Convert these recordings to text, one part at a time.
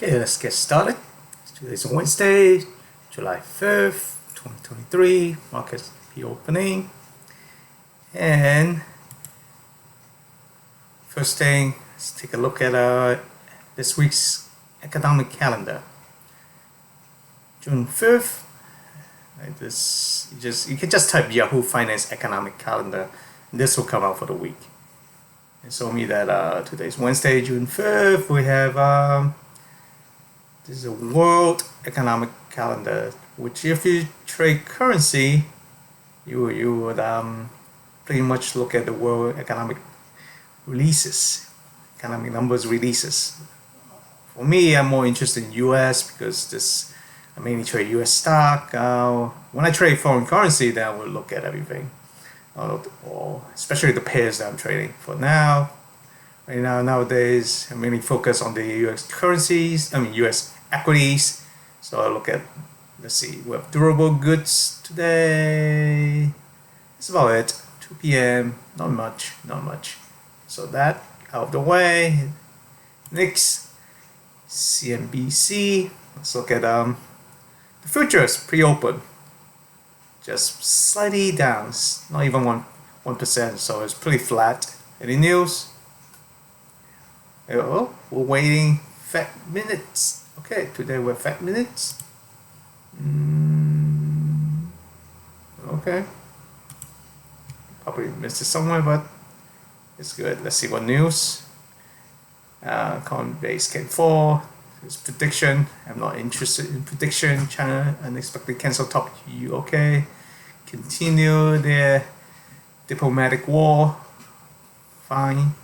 Okay, let's get started. Today's Wednesday, July 5th, 2023. Market pre-opening. And first thing, let's take a look at this week's economic calendar. June 5th. You can just type Yahoo Finance economic calendar. And this will come out for the week. It showed me that today's Wednesday, June 5th. We have this is a world economic calendar, which if you trade currency, you would pretty much look at the world economic economic numbers releases. For me, I'm more interested in US because I mainly trade US stock. When I trade foreign currency, then I will look at everything, or especially the pairs that I'm trading. For now, nowadays, I'm mainly focused on the US currencies, US equities. So I look at, let's see, we have durable goods today. That's about it. 2 p.m. Not much. So that out of the way. Next, CNBC. Let's look at the futures pre-open. Just slightly down, not even 1%. So it's pretty flat. Any news? Oh, we're waiting Fed minutes. Okay, today we're Fed minutes. Okay. Probably missed it somewhere, but it's good. Let's see what news. Coinbase can fall. It's prediction. I'm not interested in prediction. China unexpectedly cancel top UK. Continue their diplomatic war. Fine.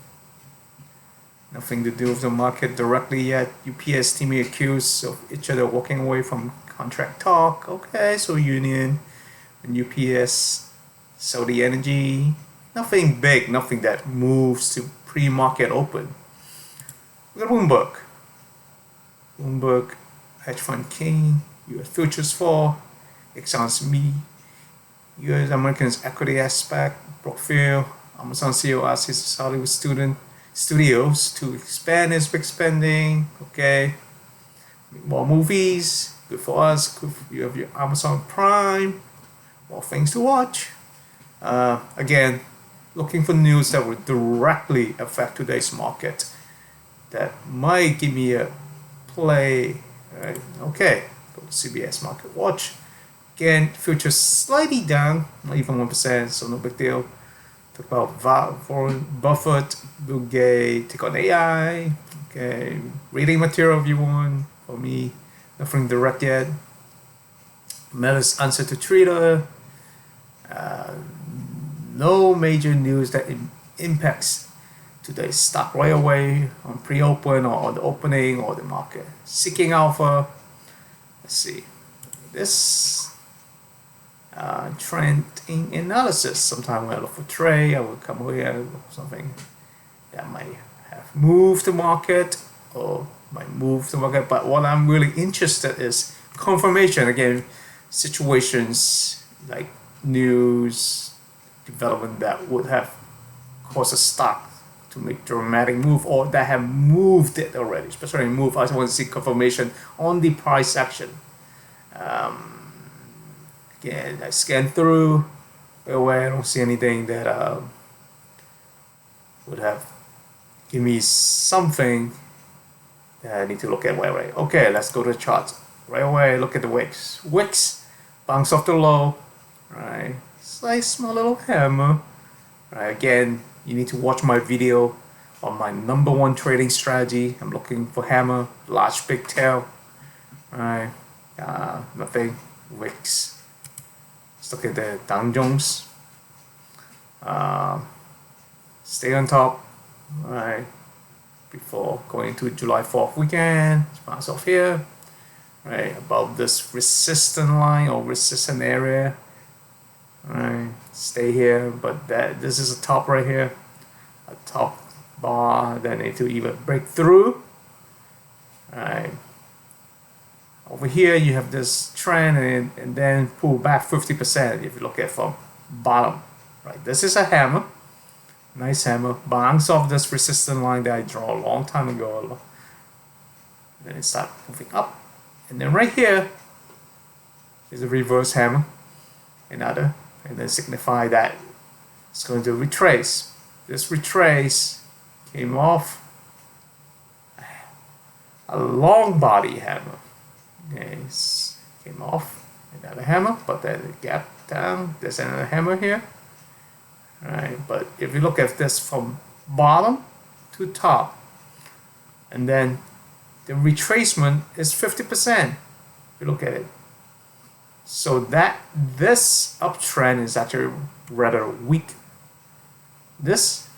Nothing to do with the market directly yet. UPS teaming accused of each other walking away from contract talk. Okay, so Union and UPS, Saudi Energy. Nothing big, nothing that moves to pre-market open. Look at Bloomberg, hedge fund king, US futures fall, Exxon's me, US Americans equity aspect, Brookfield, Amazon CEO asks his Hollywood studios to expand his big spending. Okay, more movies, good for us. You have your Amazon Prime, more things to watch. Again, looking for news that will directly affect today's market, that might give me a play. Right? Okay, go to CBS Market Watch. Again, futures slightly down, not even 1%, so no big deal. Talk about Warren Buffett, Bill Gates, take on AI. Okay, reading material if you want. For me, nothing direct yet. Meta's answer to Twitter. No major news that impacts today's stock right away on pre-open or the opening or the market. Seeking alpha. Let's see. This trending analysis. Sometimes when I look for trade, I will come here and look for something that might have moved the market or might move the market. But what I'm really interested is confirmation. Again, situations like news development that would have caused a stock to make dramatic move or that have moved it already. Especially move, I just want to see confirmation on the price action. Again, I scan through where I don't see anything that would have give me something that I need to look at right away. Okay, let's go to the charts. Right away, look at the wicks. Wicks bounce off the low. Right, it's like small little hammer. Right, again, you need to watch my video on my #1 trading strategy. I'm looking for hammer, large big tail. Right, nothing. Wicks. Let's look at the Dow Jones. Stay on top. Right, before going to July 4th weekend. Bounce off here. Right, above this resistant line or resistant area. Right, stay here, but this is a top right here, a top bar that need to either break through. Right, over here you have this trend and then pull back 50% if you look at from bottom. Right, this is a hammer, nice hammer, bounce off this resistant line that I draw a long time ago. then it starts moving up, and then right here is a reverse hammer, another, and then signify that it's going to retrace. This retrace came off a long body hammer. Okay, came off another hammer, but then it gap down. There's another hammer here. Alright, but if you look at this from bottom to top, and then the retracement is 50%. If you look at it. So that this uptrend is actually rather weak. This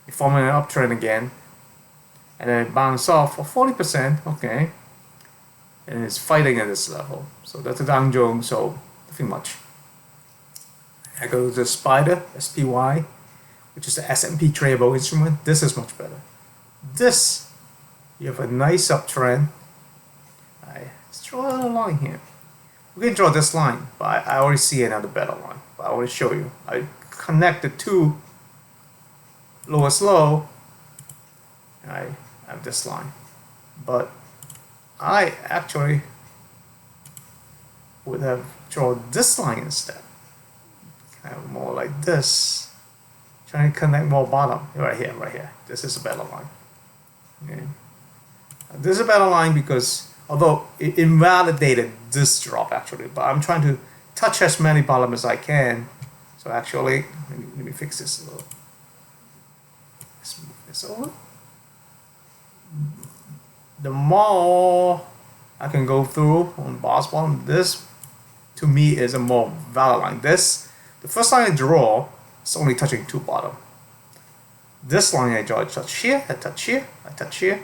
is forming an uptrend again, and then it bounced off for 40%, okay, and it's fighting at this level. So that's a Dow Jones, so nothing much. I go to the Spider, SPY, which is the S&P tradable instrument. This is much better. This, you have a nice uptrend. Let's draw a line here. We can draw this line, but I already see another better line. But I want to show you. I connect the two lowest low. I have this line, but I actually would have drawn this line instead. Kind of more like this. Trying to connect more bottom. Right here, right here. This is a better line. Okay. This is a better line because although it invalidated this drop actually, but I'm trying to touch as many bottom as I can. So actually, let me fix this a little. Let's move this over. The more I can go through on boss bottom, this to me is a more valid line. This, the first line I draw, is only touching two bottom. This line I draw, I touch here, I touch here, I touch here.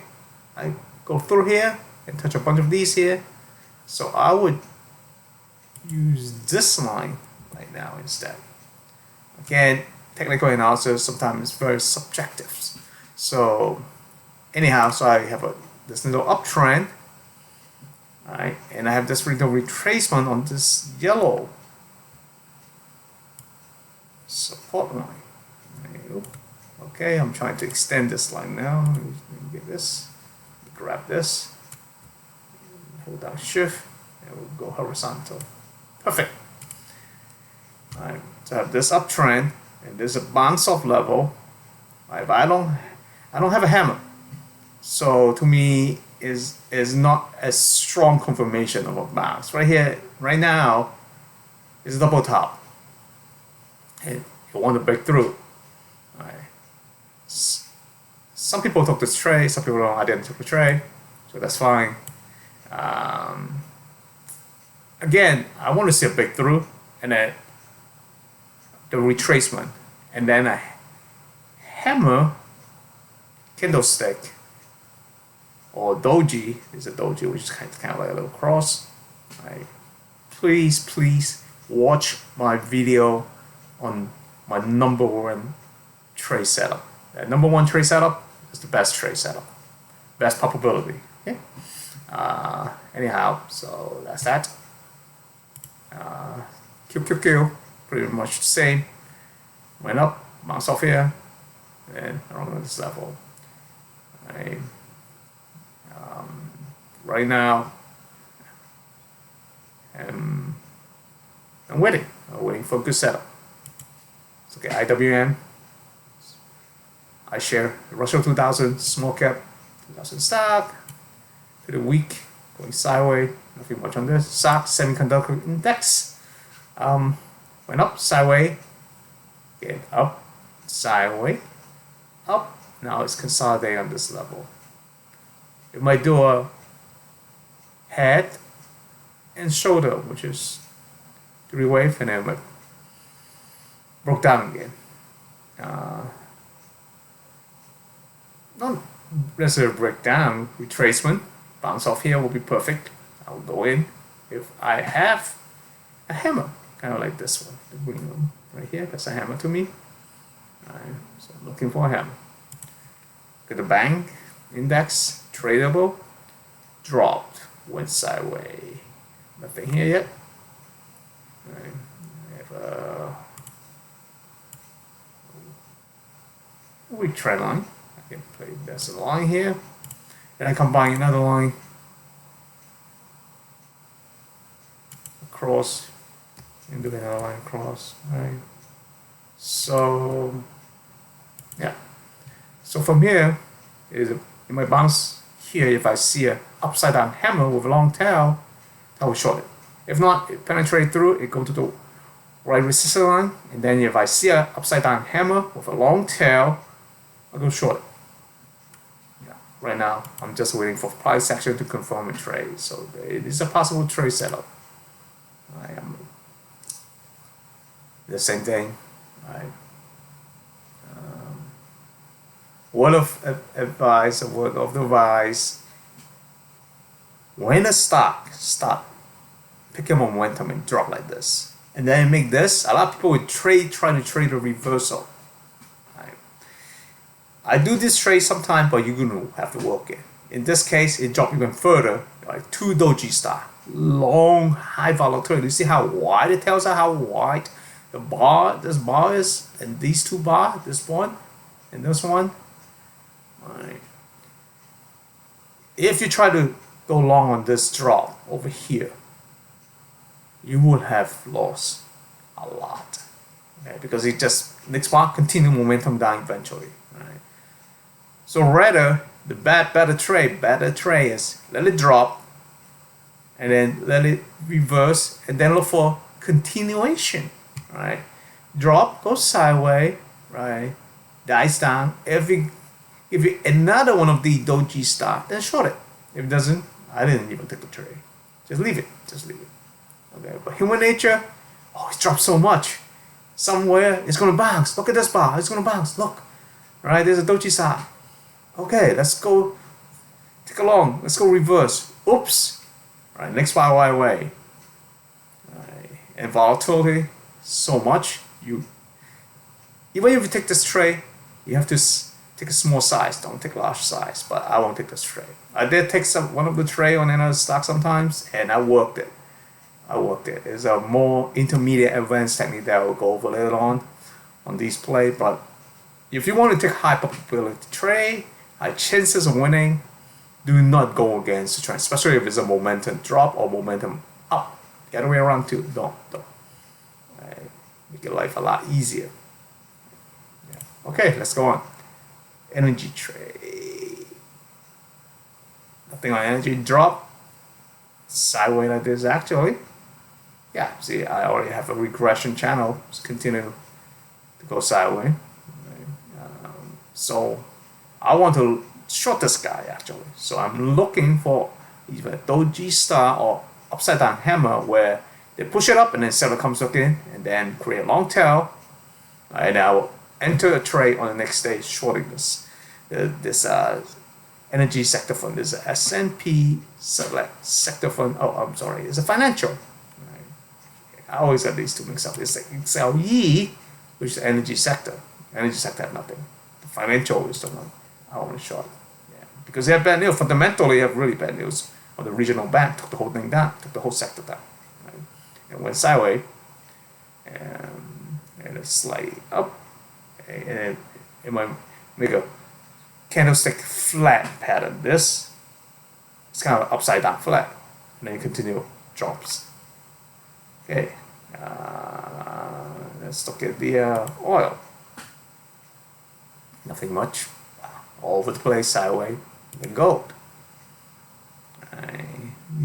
I go through here and touch a bunch of these here. So I would use this line right now instead. Again, technical analysis sometimes is very subjective. So anyhow, so I have this little uptrend, right, and I have this little retracement on this yellow support line. Okay, I'm trying to extend this line now. Let me get this, grab this, hold down shift, and we'll go horizontal. Perfect. Alright, so I have this uptrend, and there's a bounce off level. Right, but I don't have a hammer. So to me is not a strong confirmation of a bounce. Right here, right now, is double top. And you want to break through. Right. Some people took this trade, some people don't. I didn't take the trade, so that's fine. Again, I want to see a breakthrough and then the retracement, and then a hammer candlestick or doji. Is a doji, which is kind of like a little cross. Right. Please watch my video on my number one trade setup. That number one trade setup is the best trade setup, best probability. Okay. Anyhow, so that's that. Q, pretty much the same. Went up, bounced off here, and around this level. Right. Right now, I'm waiting. I'm waiting for a good setup. It's okay. IWM. I share Russell 2000 small cap 2000 stock. Pretty weak, going sideways. Nothing much on this. Stock Semiconductor Index went up sideways. Again, up, sideways, up. Now it's consolidating on this level. It might do a head and shoulder, which is 3 wave, and then it broke down again. Not necessarily break down, retracement, bounce off here will be perfect. I'll go in if I have a hammer, kind of like this one, the green one right here. That's a hammer to me. So I'm looking for a hammer. Look at the bank index, tradable, dropped, went sideways. Nothing here yet. Right. We have a weak trend line. I can play this line here. Then I combine another line cross, and do another line cross, right? So yeah, so from here is it might bounce here. If I see a upside down hammer with a long tail, I will short it. If not, it penetrate through, it go to the right resistance line, and then if I see a upside down hammer with a long tail, I'll go short it. Yeah. Right now, I'm just waiting for price action to confirm a trade. So it is a possible trade setup. I am the same thing. Right. Word of advice, when a stock start picking momentum and drop like this, and then make this, a lot of people would try to trade a reversal. Right. I do this trade sometimes, but you're gonna have to work it. In this case, it dropped even further, like 2 doji stock, long high volatility. You see how wide it tells us how wide the bar, this bar is, and these 2 bars, this one and this one. Right. If you try to go long on this drop over here, you would have lost a lot, okay? Because it just next bar continue momentum down eventually, right? So rather the better trade is let it drop and then let it reverse and then look for continuation, right? Drop, go sideways, right? Dies down. If you another one of the doji stock, then short it. If it doesn't, I didn't even take the trade. Just leave it. Okay, but human nature, oh, it dropped so much. Somewhere it's gonna bounce. Look at this bar, it's gonna bounce. Look, right? There's a doji stock. Okay, let's go take a long. Let's go reverse. Oops. Right, next bar right away. Right. And volatility so much. Even if you take this trade, you have to take a small size. Don't take large size. But I won't take this trade. I did take one of the trade on another stock sometimes, and I worked it. It's a more intermediate advanced technique that I will go over later on these play. But if you want to take high probability trade, high chances of winning, do not go against the trend, especially if it's a momentum drop or momentum up. The other way around too. Don't. Right. Make your life a lot easier. Yeah. Okay, let's go on. Energy trade. Nothing on energy. Drop sideways like this actually. Yeah, see, I already have a regression channel. Just continue to go sideways. So I want to short this guy actually. So I'm looking for either a doji star or upside down hammer where they push it up and then seller comes back in and then create a long tail. And I will enter a trade on the next stage shorting this energy sector fund. There's a S&P Select sector fund. Oh, I'm sorry. It's a financial. I always got these two mixed up. It's the XLE, which is the energy sector. Energy sector have nothing. The financial is the one I want to short. Yeah. Because they have bad news. Fundamentally, they have really bad news. Or the regional bank took the whole thing down, took the whole sector down. Right? And went sideways. And it's slightly up. And it might make a candlestick flat pattern. This it's kind of an upside down flat. And then you continue drops. Okay, let's look at the oil. Nothing much, all over the place, sideways. And gold.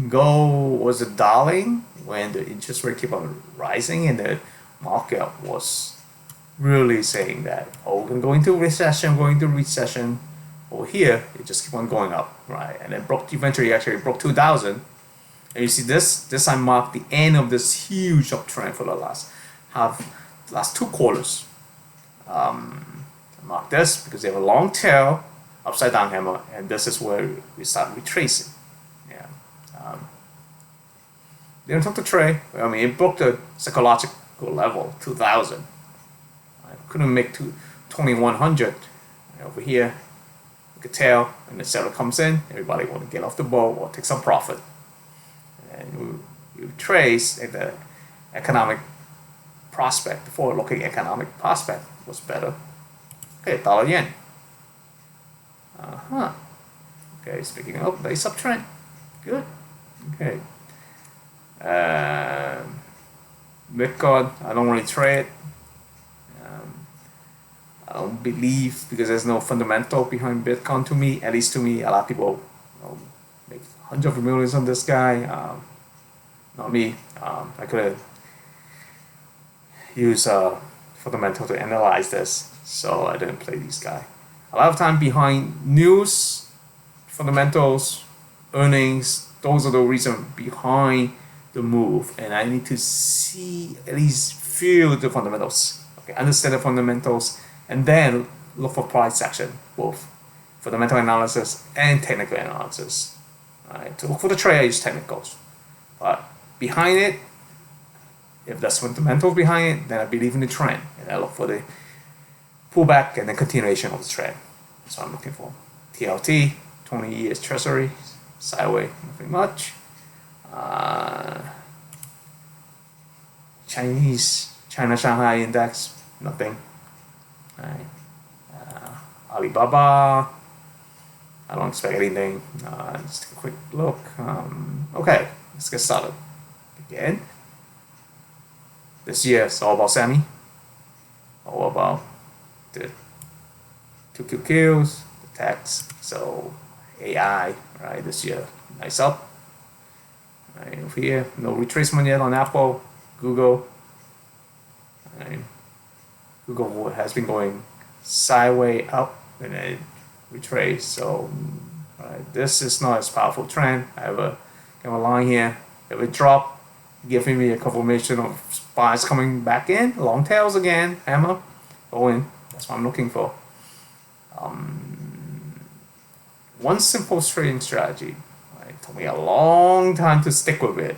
Gold was a darling when the interest rate kept on rising and the market was really saying that, oh, we're going to recession, Over here, it just kept on going up, right? And then eventually actually broke 2,000. And you see this I marked the end of this huge uptrend for the last 2 quarters. I mark this because they have a long tail, upside down hammer, and this is where we start retracing. Yeah. Didn't take the trade. I mean, it broke the psychological level, 2,000. I couldn't make 2,100 over here. Look at tail, and the seller comes in. Everybody want to get off the boat or take some profit. And you trace the economic prospect, the forward-looking economic prospect was better. Okay, dollar yen. Okay, speaking of, base uptrend. Good. Okay. Bitcoin, I don't really trade. I don't believe, because there's no fundamental behind Bitcoin to me, at least to me. A lot of people make hundreds of millions on this guy. Not me. I could have used fundamental to analyze this, so I didn't play this guy. A lot of time behind news, fundamentals, earnings, those are the reason behind the move, and I need to see, at least feel the fundamentals. Okay, understand the fundamentals, and then look for price action, both fundamental analysis and technical analysis. Alright, to look for the trade, I use technicals, but behind it, if there's fundamentals behind it, then I believe in the trend, and I look for the pullback and the continuation of the trend. That's what I'm looking for. TLT, 20 years treasury, sideways, nothing much. China Shanghai index, nothing. Right. Alibaba, I don't expect anything. Just take a quick look. Okay, let's get started. Again, this year it's all about semi, all about the 2QQs, the techs, so AI, right, this year, nice up. Right, over here, no retracement yet on Apple, Google. Right. Google has been going sideways up and then retrace. So this is not as powerful trend. I have a line here. If it drop, giving me a confirmation of buys coming back in, long tails again, hammer, go in. That's what I'm looking for. One simple trading strategy. It took me a long time to stick with it.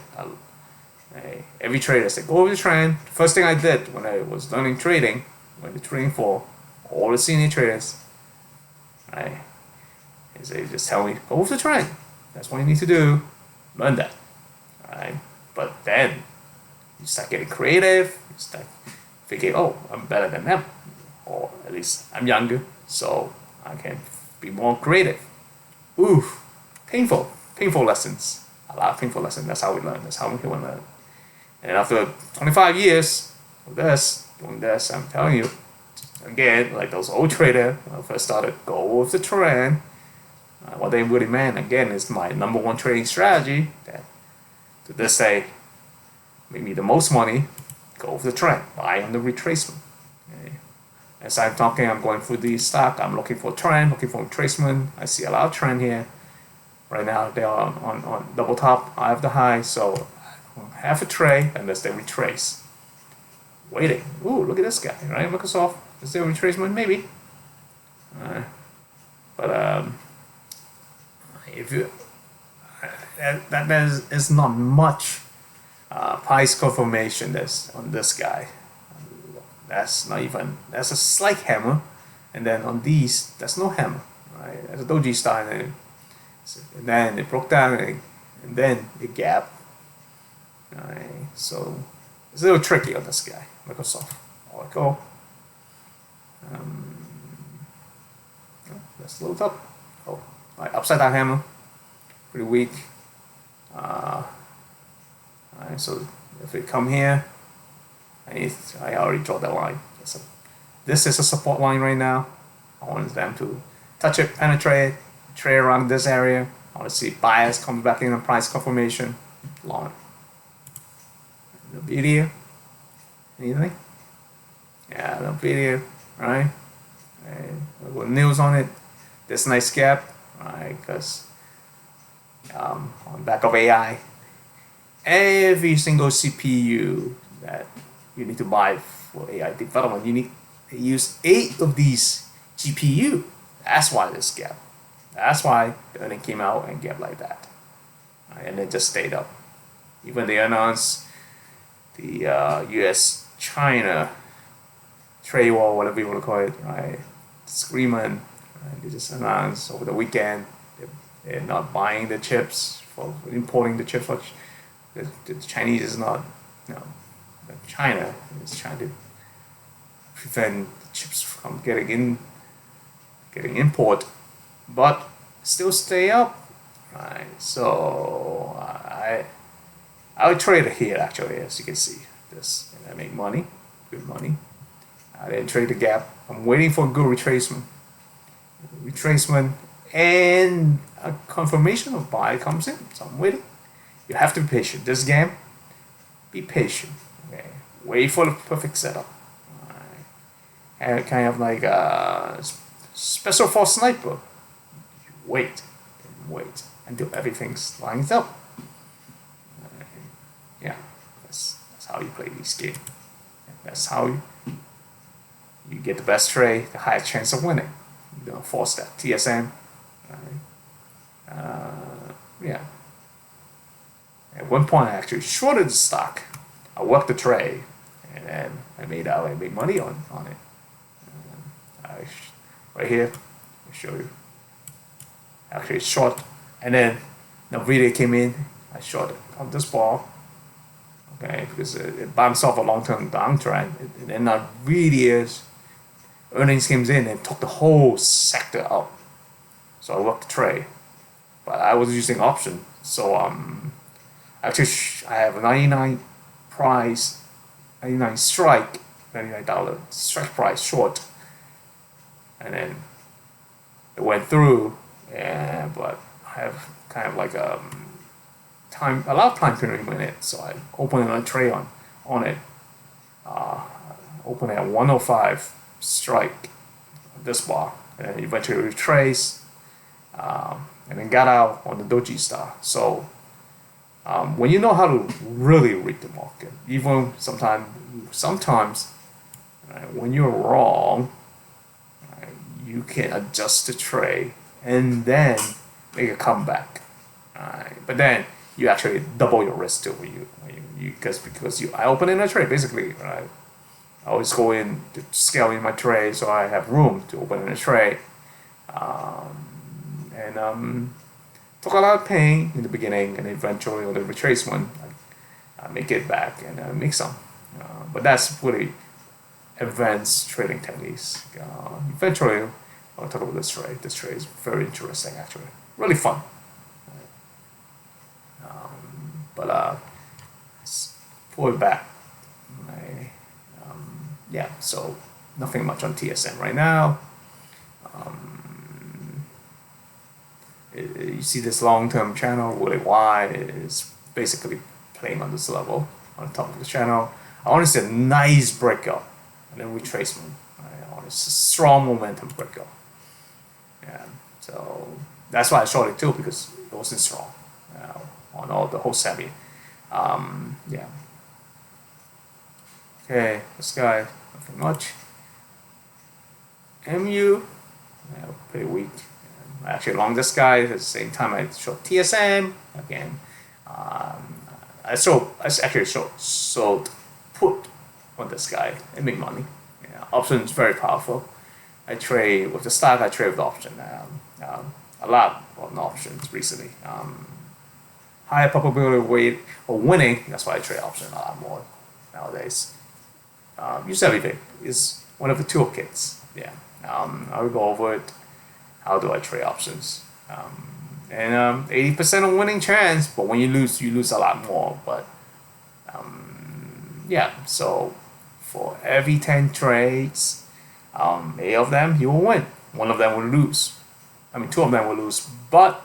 Every trader said, go over the trend. The first thing I did when I was learning trading, when the trading for all the senior traders, right, is they just tell me, go over the trend. That's what you need to do. Learn that. Right? But then you start getting creative. You start thinking, oh, I'm better than them, or at least I'm younger, so I can be more creative. Oof, painful lessons. A lot of painful lessons. That's how we learn. That's how we can learn. And after 25 years of doing this, I'm telling you, again, like those old traders, when I first started, go with the trend. What they really meant, again, is my number one trading strategy that to this day made me the most money. Go with the trend, buy on the retracement. Okay. As I'm talking, I'm going through the stock, I'm looking for trend, looking for retracement. I see a lot of trend here. Right now, they are on double top, I have the high, so half a trade unless they retrace. Waiting. Ooh, look at this guy, right? Microsoft. Is there a retracement? Maybe. But if you that is not much price confirmation that's on this guy. That's not even, that's a slight hammer, and then on these, that's no hammer. Right? That's a doji style, and then it broke down, and then it gap. Right? So it's a little tricky on this guy, Microsoft. Oracle. That's a little tough. Oh, right, upside down hammer, pretty weak. Alright, so if we come here, I already draw that line. This is a support line right now. I want them to touch it, penetrate, trade around this area. I want to see buyers come back in on price confirmation. Long. Nvidia. Anything? Yeah, Nvidia, right? With news on it. This nice gap, right? Because on back of AI, every single CPU that you need to buy for AI development, you need to use 8 of these GPU. That's why this gap. That's why the earning came out and gap like that, right? And it just stayed up. Even they announced the U.S.-China trade war, whatever you want to call it, right? Disagreement. Right? They just announced over the weekend they're not buying the chips for importing the chips. The Chinese is not, China is trying to prevent the chips from getting import, but still stay up, right? So I would trade it here actually, as you can see, this, and I make money, good money. I then trade the gap. I'm waiting for a good retracement, and a confirmation of buy comes in. So I'm waiting. You have to be patient. This game, be patient. Okay, wait for the perfect setup. And kind of like a special force sniper. Wait and wait until everything lines up. Yeah, that's how you play this game. That's how you get the best trade, the highest chance of winning. You don't force that. TSM. Yeah. At one point, I actually shorted the stock. I worked the trade, and then I made money on it. Right here, I'll show you. Actually, short, and then Nvidia came in. I shorted on this ball. Okay, because it bounced off a long-term downtrend, and then Nvidia's earnings came in and took the whole sector up. So I worked the trade, but I was using option. So actually I have a 99 price, 99 strike, $99 strike price short, and then it went through. And but I have kind of like a lot of time period in it, so I opened a trade on it. Open at 105 strike this bar, and eventually retrace, and then got out on the doji star. So when you know how to really read the market, even sometimes when you're wrong, you can adjust the trade and then make a comeback. But then you actually double your risk too because I open in a trade basically. Right? I always go in to scale in my trade, so I have room to open in a trade. And took a lot of pain in the beginning, and eventually on the retracement, I make it back and make some. But that's really advanced trading techniques. Eventually, I'll talk about this trade. This trade is very interesting, actually, really fun. But let's pull it back. Yeah, so nothing much on TSM right now. You see this long-term channel really wide. It's basically playing on this level on the top of the channel. I want to see a nice breakout and then retracement. I want to see a strong momentum breakout. Yeah, so that's why I shorted it too, because it wasn't strong on all the whole semi. Yeah. Okay, this guy, nothing much. MU, pretty weak. I actually long this guy at the same time I short TSM again. I actually sold put on this guy and make money. Yeah, option is very powerful. I trade with the stock. I trade with the option. A lot of options recently. Higher probability of winning. That's why I trade option a lot more nowadays. Use everything is one of the toolkits. Yeah. I will go over it. How do I trade options? And 80% of winning chance, but when you lose a lot more. But yeah, so for every 10 trades, 8 of them you will win. 1 of them will lose. 2 of them will lose, but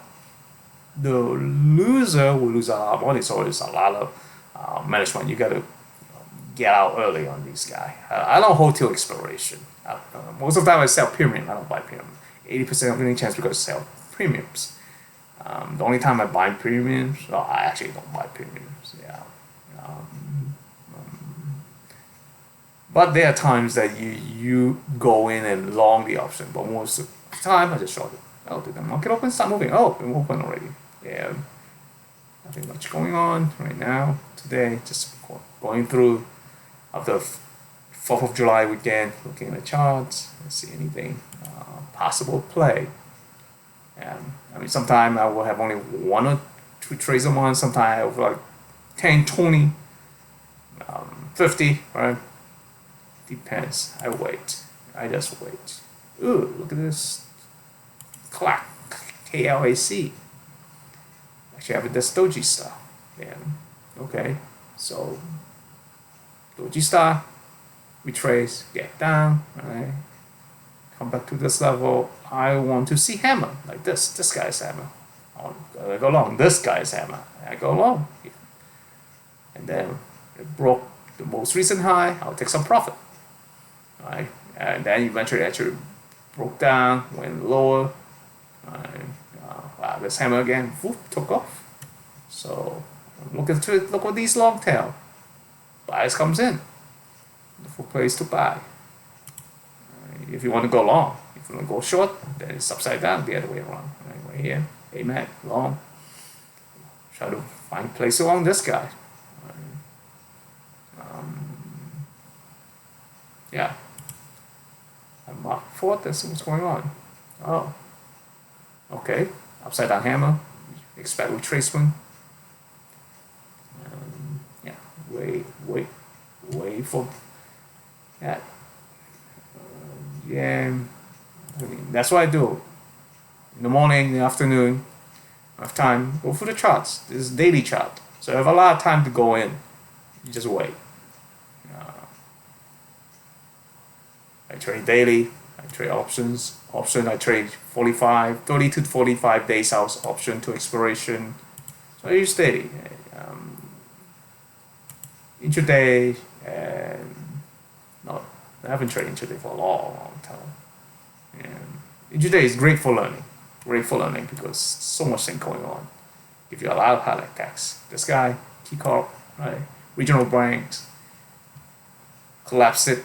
the loser will lose a lot of money. So it's a lot of management. You got to get out early on these guys. I don't hold till expiration. Most of the time I sell premium. I don't buy premium. 80% of winning chance because I sell premiums. The only time I buy premiums, well, I actually don't buy premiums. Yeah. But there are times that you go in and long the option, but most of the time I just short it. Oh, did the market open? Start moving. Oh, it open already. Yeah. Nothing much going on right now. Today, just going through of the 4th of July weekend, looking at the charts, let's see anything possible play. Sometimes I will have only 1 or 2 trades a month. Sometimes I have like 10, 20, 50, right? Depends. I wait. I just wait. Ooh, look at this. Clack. KLAC. Actually, I have this doji style. Yeah. Okay. So doji style, retrace, get down, right? Come back to this level. I want to see hammer like this guy's hammer. I go long, this guy's hammer. I go long, and then it broke the most recent high. I'll take some profit, right? And then eventually actually broke down, went lower. Right? Wow, this hammer again, whoop, took off. So look at these long tail. Bias comes in. The full place to buy. If you want to go long, if you want to go short, then it's upside down the other way around. Right here, amen, long. Try to find place along this guy. Yeah. I mark forward, let's see what's going on. Oh. Okay, upside down hammer. Expect retracement. Yeah, wait for that. Yeah, I mean, that's what I do. In the morning, in the afternoon, I have time, go through the charts. This is daily chart. So I have a lot of time to go in. You just wait. I trade daily, I trade options. Option, I trade 30 to 45 days out option to expiration. So I use daily. Intraday, and not, I haven't traded intraday for a long time. And intraday is great for learning. Great for learning because so much thing going on. If you allow highlight text, this guy, Key Corp, right? Regional banks, collapse it,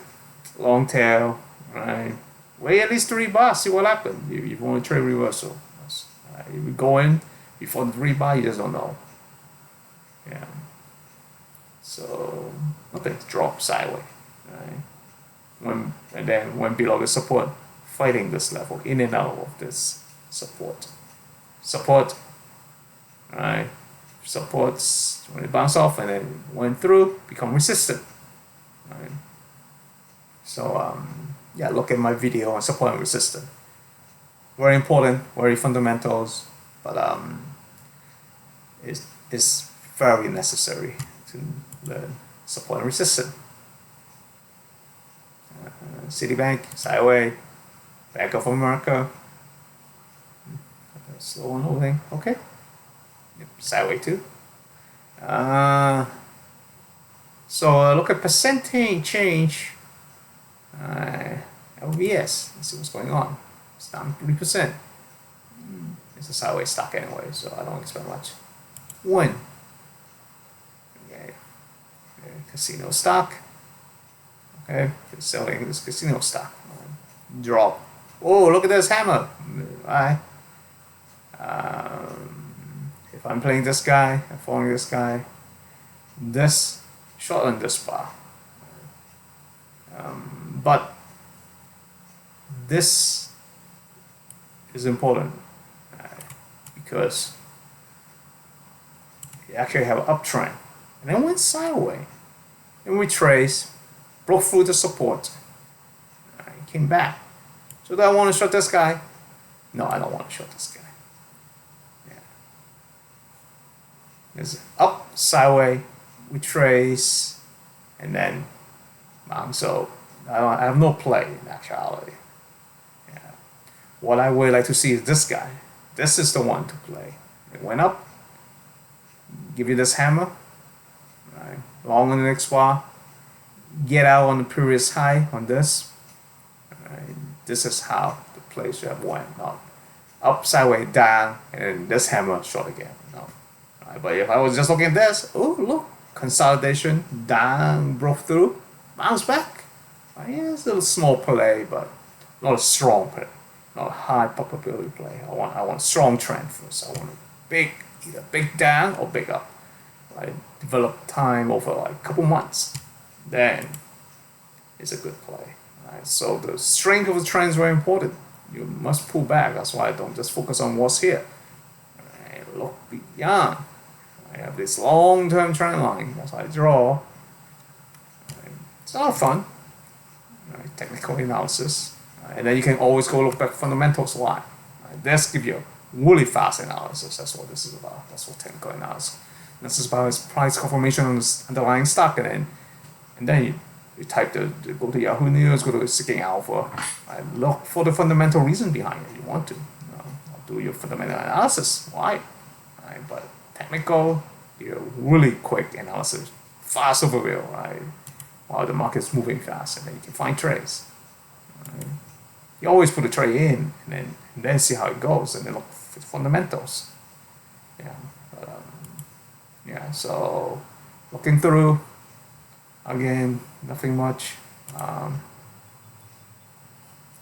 long tail, right? Wait at least 3 bars, see what happens. You want to trade reversal. If you go in before the 3 bar, you just don't know. Yeah. So nothing, drop sideways, right? And then when below the support, fighting this level, in and out of this support. Support, right? Supports when it bounced off and then went through, become resistant, right? So yeah, look at my video on support and resistance. Very important, very fundamentals, but it's very necessary to learn support and resistance. Citibank, sideways, Bank of America, slow on holding, okay. Yep, sideways too. So look at percentage change. LVS, let's see what's going on. It's down 3%. It's a sideways stock anyway, so I don't expect much. Win. Okay. Casino stock. Okay, selling this casino stock. Drop. Oh, look at this hammer. Right. If I'm playing this guy, I'm following this guy, this short on this bar. But this is important because you actually have an uptrend and then went sideways and retraced, broke through the support, came back. So do I want to short this guy? No, I don't want to short this guy. Yeah. It's up, sideways, retrace, and then so I have no play in actuality. Yeah. What I would like to see is this guy. This is the one to play. It went up, give you this hammer, right? Long on the next bar, get out on the previous high on this. Right? This is how the play should have went. Not up, sideways, down, and then this hammer short again. No. Right? But if I was just looking at this, oh look, consolidation, down, broke through, bounce back. Yeah, it's a little small play, but not a strong play, not a high probability play. I want strong trend first. I want either big down or big up. Right? Develop time over like a couple months, then it's a good play. Right? So the strength of the trend is very important. You must pull back. That's why I don't just focus on what's here. Right? Look beyond. I have this long-term trend line. That's why I draw. Right? It's a lot of fun. Right, technical analysis, and then you can always go look back fundamentals a lot. Right, this gives you a really fast analysis. That's what this is about. That's what technical analysis. This is about its price confirmation on this underlying stock, and then and then you type go to Yahoo News, go to Seeking Alpha, and look for the fundamental reason behind it. You want to do your fundamental analysis. Why? Right? But technical, really quick analysis, fast overview, right? While the market's moving fast, and then you can find trades. Right? You always put a trade in, and then see how it goes, and then look for the fundamentals. Yeah, but, yeah. So looking through, again, nothing much. Yeah,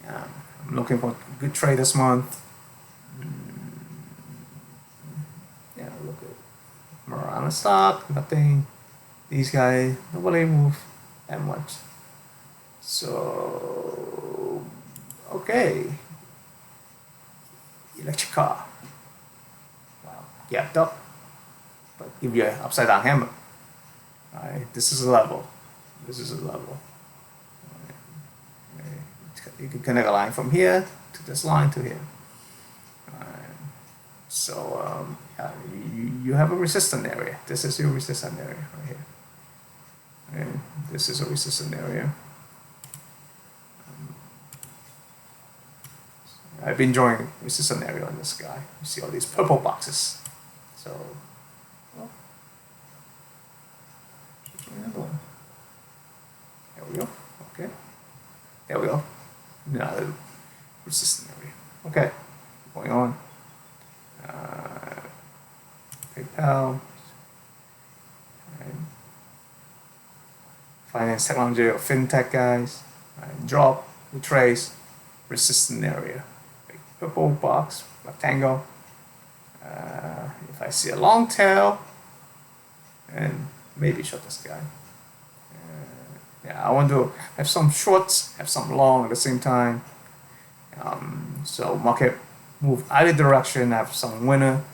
I'm looking for a good trade this month. Yeah, look at Marana stock, nothing. These guys, nobody move that much. So, okay. Electric car. Wow, gapped up, but give you an upside down hammer. Alright, this is a level. This is a level. Right. You can connect a line from here to this line to here. So yeah, you have a resistant area. This is your resistant area right here. And this is a resistant area. I've been drawing resistant area on this guy. You see all these purple boxes. So, well, another one. There we go. Okay. There we go. Another resistant area. Okay. Going on. PayPal. Finance technology or fintech guys. Drop, retrace, resistant area. Big purple box, rectangle. If I see a long tail, and maybe short this guy. Yeah, I want to have some shorts, have some long at the same time. So market move either direction, have some winner.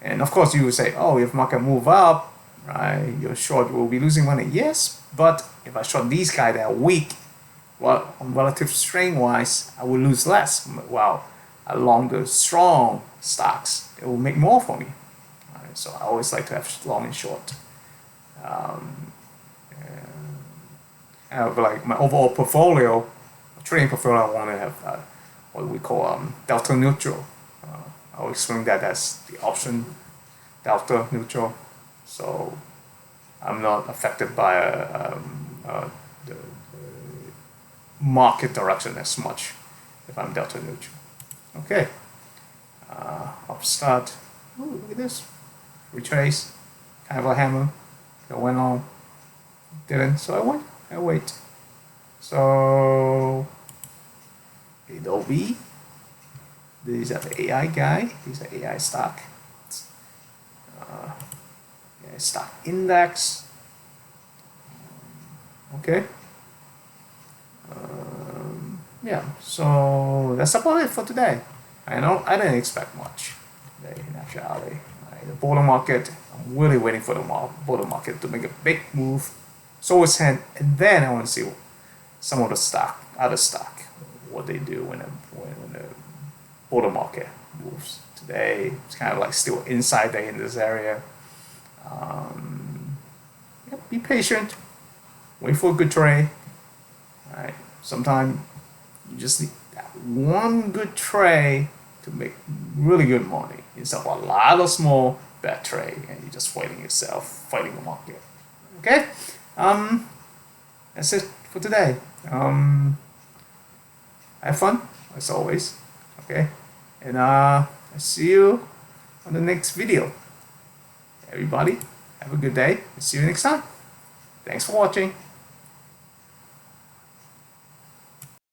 And of course you would say, oh, if market move up, right, your short will be losing money. Yes, but if I short these guys that are weak, well, on relative strength wise, I will lose less. While along the strong stocks, it will make more for me. Right, so I always like to have long and short. Like my overall portfolio, trading portfolio, I want to have what we call delta neutral. I always swing that as the option delta neutral, so I'm not affected by the market direction as much if I'm delta neutral. Okay, upstart. Ooh, look at this. Retrace, kind of a hammer. It went on, didn't. So I wait. So Adobe. These are the AI guy. These are AI stock. Yeah, stock index. Okay. Yeah. So that's about it for today. I didn't expect much. In actuality, the bull market. I'm really waiting for the bull market to make a big move. So it's and then I want to see some of the other stock, what they do when the bull market moves. Today it's kind of like still inside there in this area. Yeah, be patient, wait for a good trade. Right. Sometimes you just need that one good trade to make really good money instead of a lot of small bad trade and you're just fighting the market. Okay. That's it for today. Have fun as always. Okay. And I see you on the next video. Everybody, have a good day. See you next time. Thanks for watching.